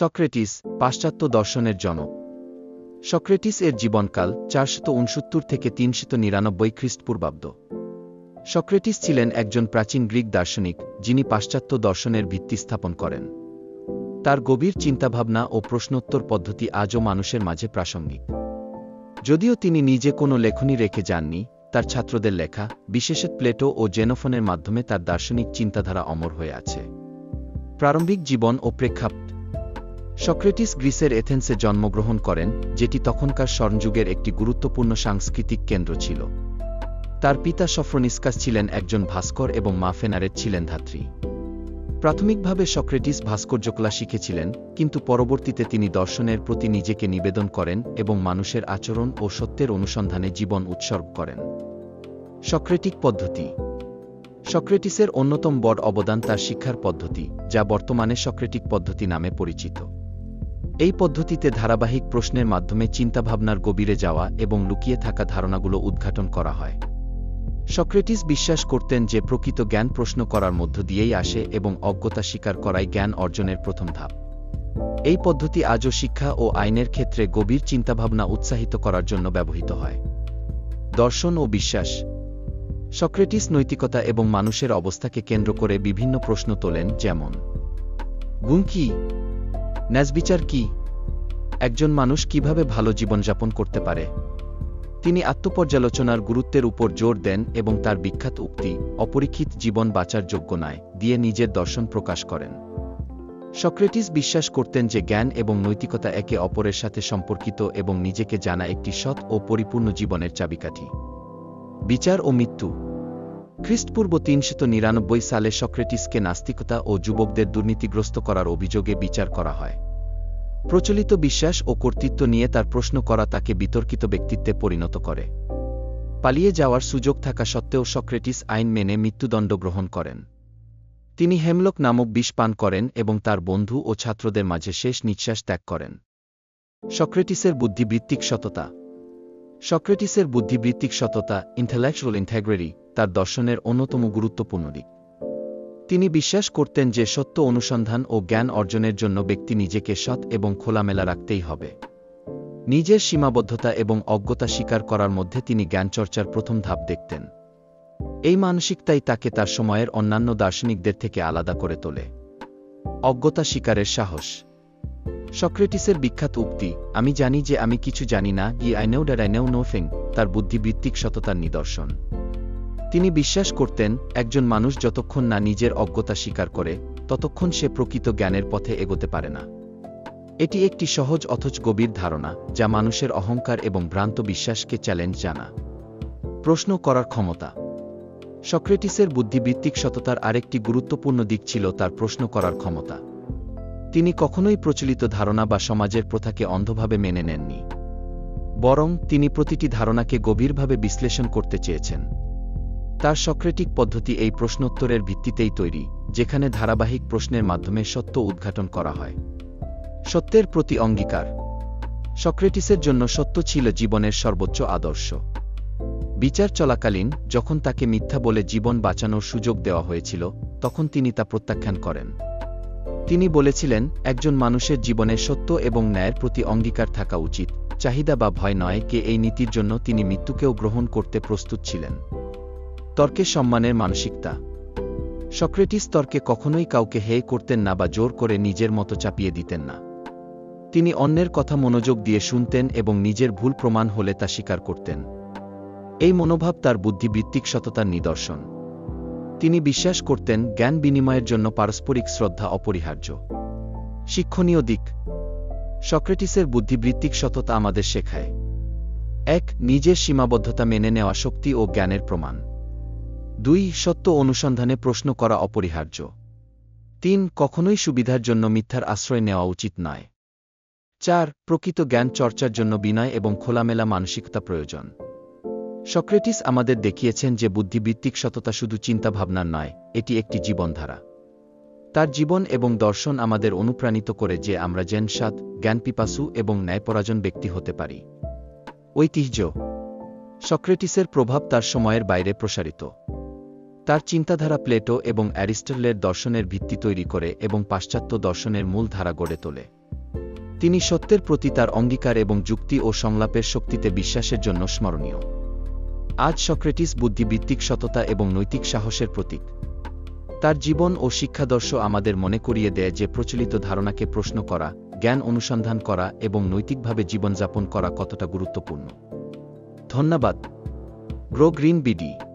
Socrates, পাশ্চাত্য দর্শনের জনক। সক্রেটিস এর জীবনকাল 469 থেকে 399 খ্রিস্টপূর্বাব্দ। সক্রেটিস ছিলেন একজন প্রাচীন গ্রিক দার্শনিক, যিনি পাশ্চাত্য দর্শনের ভিত্তি স্থাপন করেন। তার গভীর চিন্তাভাবনা ও প্রশ্নোত্তর পদ্ধতি আজও মানুষের মাঝে প্রাসঙ্গিক। যদিও তিনি নিজে কোনো লেখনী রেখে যাননি, তার ছাত্রদের লেখা, বিশেষত প্লেটো ও জেনোফনের মাধ্যমে তার দার্শনিক চিন্তাধারা অমর হয়ে আছে। প্রারম্ভিক জীবন ও প্রেক্ষাপট। সক্রেটিস গ্রিসের এথেন্সে জন্মগ্রহণ করেন, যেটি তখনকার স্বর্ণযুগের একটি গুরুত্বপূর্ণ সাংস্কৃতিক কেন্দ্র ছিল। তার পিতা সফ্রনিসকাস ছিলেন একজন ভাস্কর এবং মা ফেনারেট ছিলেন ধাত্রী। প্রাথমিকভাবে সক্রেটিস ভাস্কর্যকলা শিখেছিলেন, কিন্তু পরবর্তীতে তিনি দর্শনের প্রতি নিজেকে নিবেদন করেন এবং মানুষের আচরণ ও সত্যের অনুসন্ধানে জীবন উৎসর্গ করেন। সক্রেটিক পদ্ধতি। সক্রেটিসের অন্যতম বড় অবদান তার শিক্ষার পদ্ধতি, যা বর্তমানে সক্রেটিক পদ্ধতি নামে পরিচিত। এই পদ্ধতিতে ধারাবাহিক প্রশ্নের মাধ্যমে চিন্তাভাবনার গভীরে যাওয়া এবং লুকিয়ে থাকা ধারণাগুলো উদ্ঘাটন করা হয়। সক্রেটিস বিশ্বাস করতেন যে প্রকৃত জ্ঞান প্রশ্ন করার মধ্য দিয়েই আসে এবং অজ্ঞতা স্বীকার করাই জ্ঞান অর্জনের প্রথম ধাপ। এই পদ্ধতি আজও শিক্ষা ও আইনের ক্ষেত্রে গভীর চিন্তাভাবনা উৎসাহিত করার জন্য ব্যবহৃত হয়। দর্শন ও বিশ্বাস। সক্রেটিস নৈতিকতা এবং মানুষের অবস্থাকে কেন্দ্র করে বিভিন্ন প্রশ্ন তোলেন, যেমন: গুণ কি? ন্যায়বিচার কি? একজন মানুষ কিভাবে ভালো জীবনযাপন করতে পারে? তিনি আত্মপর্যালোচনার গুরুত্বের উপর জোর দেন এবং তার বিখ্যাত উক্তি, অপরিক্ষিত জীবন বাঁচার যোগ্য নয়, দিয়ে নিজের দর্শন প্রকাশ করেন। সক্রেটিস বিশ্বাস করতেন যে জ্ঞান এবং নৈতিকতা একে অপরের সাথে সম্পর্কিত এবং নিজেকে জানা একটি সৎ ও পরিপূর্ণ জীবনের চাবিকাঠি। বিচার ও মৃত্যু। খ্রিস্টপূর্ব 399 সালে সক্রেটিসকে নাস্তিকতা ও যুবকদের দুর্নীতিগ্রস্ত করার অভিযোগে বিচার করা হয়। প্রচলিত বিশ্বাস ও কর্তৃত্ব নিয়ে তার প্রশ্ন করা তাকে বিতর্কিত ব্যক্তিত্বে পরিণত করে। পালিয়ে যাওয়ার সুযোগ থাকা সত্ত্বেও সক্রেটিস আইন মেনে মৃত্যুদণ্ড গ্রহণ করেন। তিনি হেমলক নামক বিষ পান করেন এবং তার বন্ধু ও ছাত্রদের মাঝে শেষ নিঃশ্বাস ত্যাগ করেন। সক্রেটিসের বুদ্ধিবৃত্তিক সততা। সক্রেটিসের বুদ্ধিবৃত্তিক সততা, ইন্টেলেকচুয়াল ইন্টিগ্রিটি, তার দর্শনের অন্যতম গুরুত্বপূর্ণ দিক। তিনি বিশ্বাস করতেন যে সত্য অনুসন্ধান ও জ্ঞান অর্জনের জন্য ব্যক্তি নিজেকে সৎ এবং খোলামেলা রাখতেই হবে। নিজের সীমাবদ্ধতা এবং অজ্ঞতা স্বীকার করার মধ্যে তিনি জ্ঞানচর্চার প্রথম ধাপ দেখতেন। এই মানসিকতাই তাকে তার সময়ের অন্যান্য দার্শনিকদের থেকে আলাদা করে তোলে। অজ্ঞতা স্বীকারের সাহস। সক্রেটিসের বিখ্যাত উক্তি, আমি জানি যে আমি কিছু জানি না, I know that I know nothing, তার বুদ্ধিবৃত্তিক সততার নিদর্শন। তিনি বিশ্বাস করতেন, একজন মানুষ যতক্ষণ না নিজের অজ্ঞতা স্বীকার করে, ততক্ষণ সে প্রকৃত জ্ঞানের পথে এগোতে পারে না। এটি একটি সহজ অথচ গভীর ধারণা, যা মানুষের অহংকার এবং ভ্রান্ত বিশ্বাসকে চ্যালেঞ্জ জানা। প্রশ্ন করার ক্ষমতা। সক্রেটিসের বুদ্ধিবৃত্তিক সততার আরেকটি গুরুত্বপূর্ণ দিক ছিল তার প্রশ্ন করার ক্ষমতা। তিনি কখনোই প্রচলিত ধারণা বা সমাজের প্রথাকে অন্ধভাবে মেনে নেননি। বরং তিনি প্রতিটি ধারণাকে গভীরভাবে বিশ্লেষণ করতে চেয়েছেন। তার সক্রেটিক পদ্ধতি এই প্রশ্নোত্তরের ভিত্তিতেই তৈরি, যেখানে ধারাবাহিক প্রশ্নের মাধ্যমে সত্য উদ্ঘাটন করা হয়। সত্যের প্রতি অঙ্গীকার। সক্রেটিসের জন্য সত্য ছিল জীবনের সর্বোচ্চ আদর্শ। বিচার চলাকালীন, যখন তাকে মিথ্যা বলে জীবন বাঁচানোর সুযোগ দেওয়া হয়েছিল, তখন তিনি তা প্রত্যাখ্যান করেন। তিনি বলেছিলেন, একজন মানুষের জীবনে সত্য এবং ন্যায়ের প্রতি অঙ্গীকার থাকা উচিত, চাহিদা বা ভয় নয়। এই নীতির জন্য তিনি মৃত্যুকেও গ্রহণ করতে প্রস্তুত ছিলেন। তর্কে সম্মানের মানসিকতা। সক্রেটিস তর্কে কখনোই কাউকে হেয় করতেন না বা জোর করে নিজের মতো চাপিয়ে দিতেন না। তিনি অন্যের কথা মনোযোগ দিয়ে শুনতেন এবং নিজের ভুল প্রমাণ হলে তা স্বীকার করতেন। এই মনোভাব তার বুদ্ধিবৃত্তিক সততার নিদর্শন। তিনি বিশ্বাস করতেন, জ্ঞান বিনিময়ের জন্য পারস্পরিক শ্রদ্ধা অপরিহার্য। শিক্ষণীয় দিক। সক্রেটিসের বুদ্ধিবৃত্তিক সততা আমাদের শেখায়: 1. নিজের সীমাবদ্ধতা মেনে নেওয়া শক্তি ও জ্ঞানের প্রমাণ। 2. সত্য অনুসন্ধানে প্রশ্ন করা অপরিহার্য। 3. কখনোই সুবিধার জন্য মিথ্যার আশ্রয় নেওয়া উচিত নয়। 4. প্রকৃত জ্ঞান চর্চার জন্য বিনয় এবং খোলামেলা মানসিকতা প্রয়োজন। সক্রেটিস আমাদের দেখিয়েছেন যে বুদ্ধিবৃত্তিক সততা শুধু চিন্তাভাবনার নয়, এটি একটি জীবনধারা। তার জীবন এবং দর্শন আমাদের অনুপ্রাণিত করে যে আমরা জ্ঞানসাধ, জ্ঞানপিপাসু এবং ন্যায়পরায়ণ ব্যক্তি হতে পারি। ঐতিহ্য। সক্রেটিসের প্রভাব তার সময়ের বাইরে প্রসারিত। তার চিন্তাধারা প্লেটো এবং অ্যারিস্টটলের দর্শনের ভিত্তি তৈরি করে এবং পাশ্চাত্য দর্শনের মূল ধারা গড়ে তোলে। তিনি সত্যের প্রতি তার অঙ্গীকার এবং যুক্তি ও সংলাপের শক্তিতে বিশ্বাসের জন্য স্মরণীয়। আজ সক্রেটিস বুদ্ধিবৃত্তিক সততা এবং নৈতিক সাহসের প্রতীক। তার জীবন ও শিক্ষাদর্শ আমাদের মনে করিয়ে দেয় যে প্রচলিত ধারণাকে প্রশ্ন করা, জ্ঞান অনুসন্ধান করা এবং নৈতিকভাবে জীবনযাপন করা কতটা গুরুত্বপূর্ণ। ধন্যবাদ। Grow green BD.